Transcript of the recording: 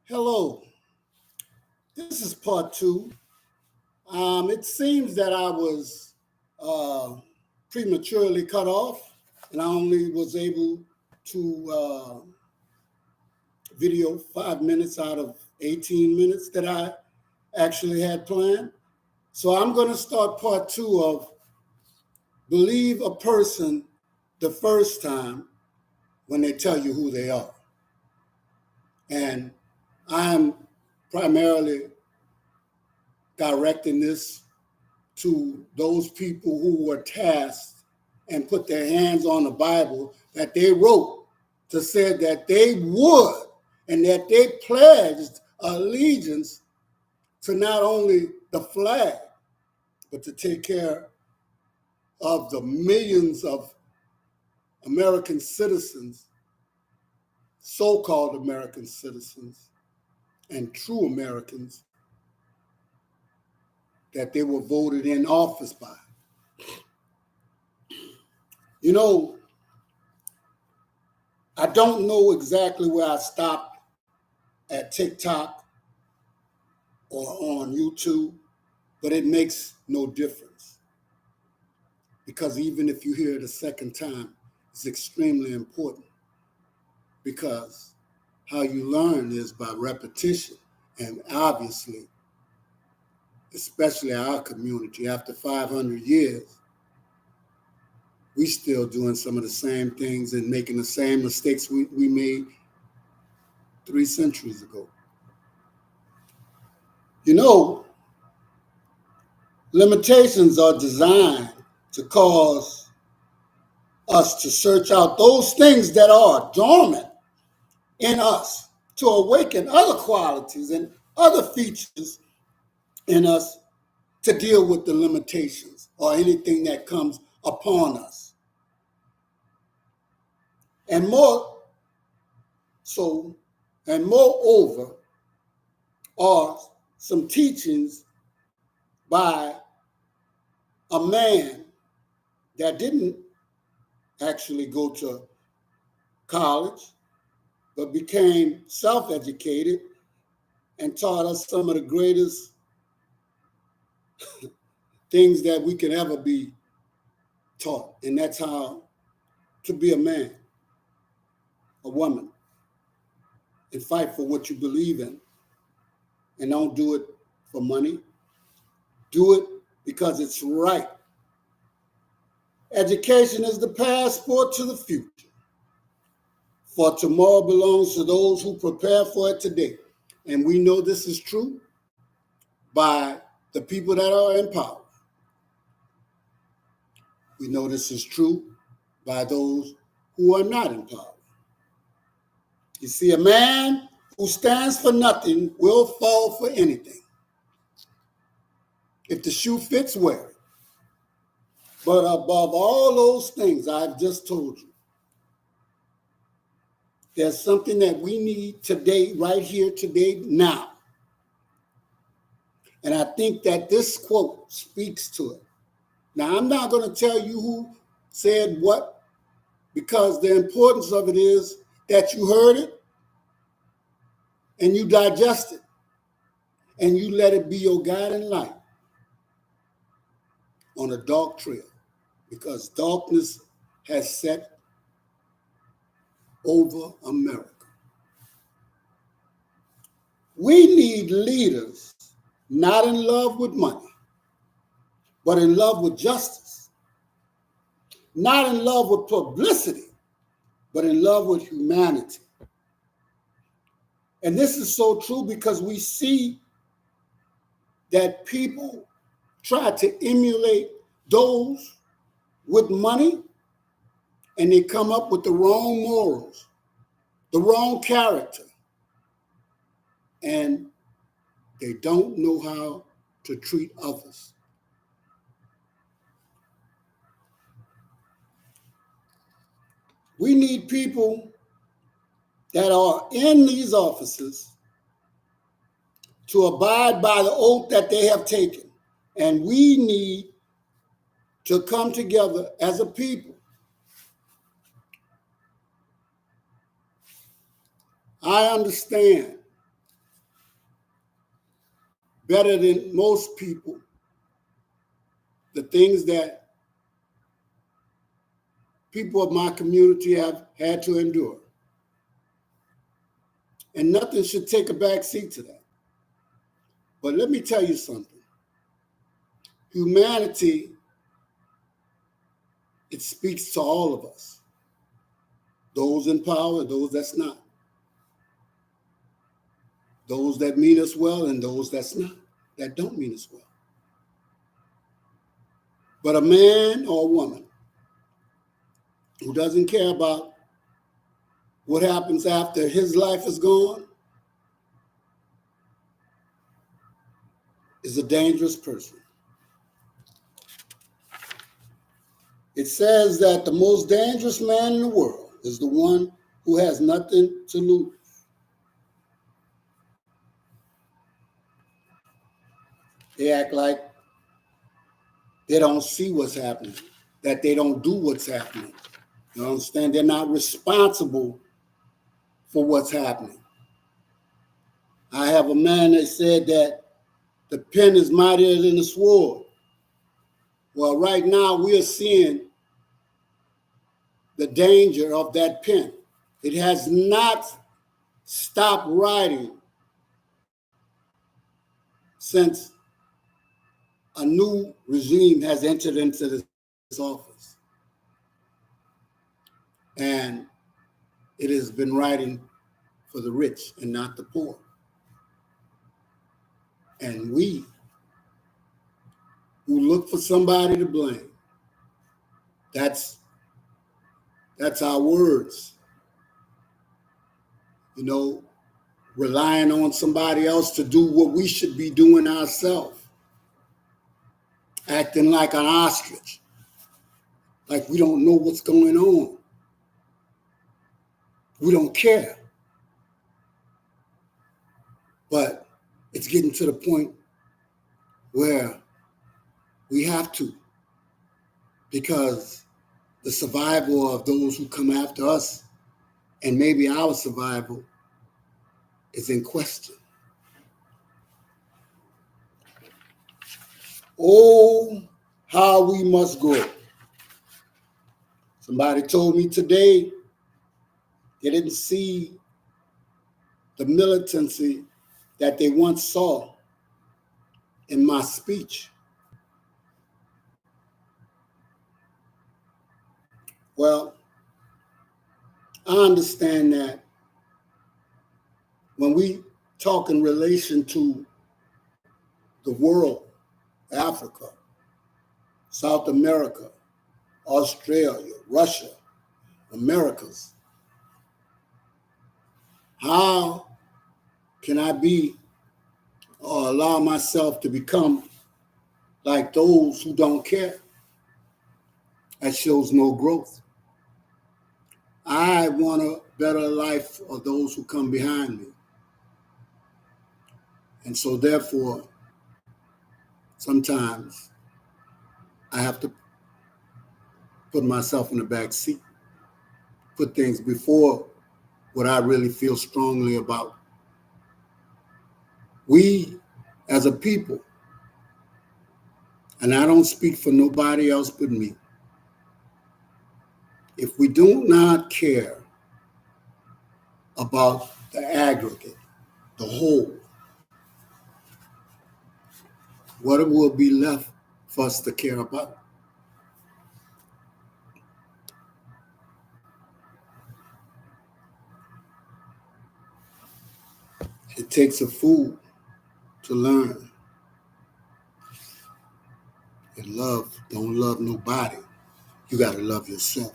Hello, this is part two. It seems that I was uh, prematurely cut off, and I only was able to video 5 minutes out of 18 minutes that I actually had planned. So I'm going to start part two of believe a person the first time when they tell you who they are. And I'm primarily directing this to those people who were tasked and put their hands on the Bible that they wrote to say that they would and that they pledged allegiance to not only the flag, but to take care of the millions of American citizens, so-called American citizens, and true Americans that they were voted in office by. You know, I don't know exactly where I stopped at TikTok or on YouTube, but it makes no difference. Because even if you hear it a second time, it's extremely important. Because how you learn is by repetition. And obviously, especially our community, after 500 years, we still doing some of the same things and making the same mistakes we made 3 centuries ago. You know, limitations are designed to cause us to search out those things that are dormant in us, to awaken other qualities and other features in us to deal with the limitations or anything that comes upon us. And more so, and moreover, are some teachings by a man that didn't actually go to college, but became self-educated and taught us some of the greatest things that we can ever be taught. And that's how to be a man, a woman, and fight for what you believe in. And don't do it for money. Do it because it's right. Education is the passport to the future. For tomorrow belongs to those who prepare for it today. And we know this is true by the people that are in power. We know this is true by those who are not in power. You see, a man who stands for nothing will fall for anything. If the shoe fits, wear it. But above all those things I've just told you, there's something that we need today, right here, today, now. And I think that this quote speaks to it. Now, I'm not going to tell you who said what, because the importance of it is that you heard it and you digest it and you let it be your guiding light on a dark trail, because darkness has set over America. We need leaders not in love with money, but in love with justice. Not in love with publicity, but in love with humanity. And this is so true because we see that people try to emulate those with money, and they come up with the wrong morals, the wrong character, and they don't know how to treat others. We need people that are in these offices to abide by the oath that they have taken. And we need to come together as a people. I understand better than most people the things that people of my community have had to endure. And nothing should take a back seat to that. But let me tell you something. Humanity, it speaks to all of us. Those in power, those that's not. Those that mean us well and those that don't mean us well. But a man or a woman who doesn't care about what happens after his life is gone is a dangerous person. It says that the most dangerous man in the world is the one who has nothing to lose. They act like they don't see what's happening, that they don't do what's happening. You understand? They're not responsible for what's happening. I have a man that said that the pen is mightier than the sword. Well, right now we are seeing the danger of that pen. It has not stopped writing since a new regime has entered into this office. And it has been writing for the rich and not the poor. And we who look for somebody to blame, that's our words. You know, relying on somebody else to do what we should be doing ourselves. Acting like an ostrich, like we don't know what's going on. We don't care. But it's getting to the point where we have to, because the survival of those who come after us and maybe our survival is in question. Oh, how we must grow. Somebody told me today they didn't see the militancy that they once saw in my speech. Well, I understand that when we talk in relation to the world, Africa, South America, Australia, Russia, Americas, how can I be or allow myself to become like those who don't care? That shows no growth. I want a better life of those who come behind me. And so therefore, sometimes I have to put myself in the back seat, put things before what I really feel strongly about. We, as a people, and I don't speak for nobody else but me, if we do not care about the aggregate, the whole, what will be left for us to care about? It takes a fool to learn. And don't love nobody. You got to love yourself.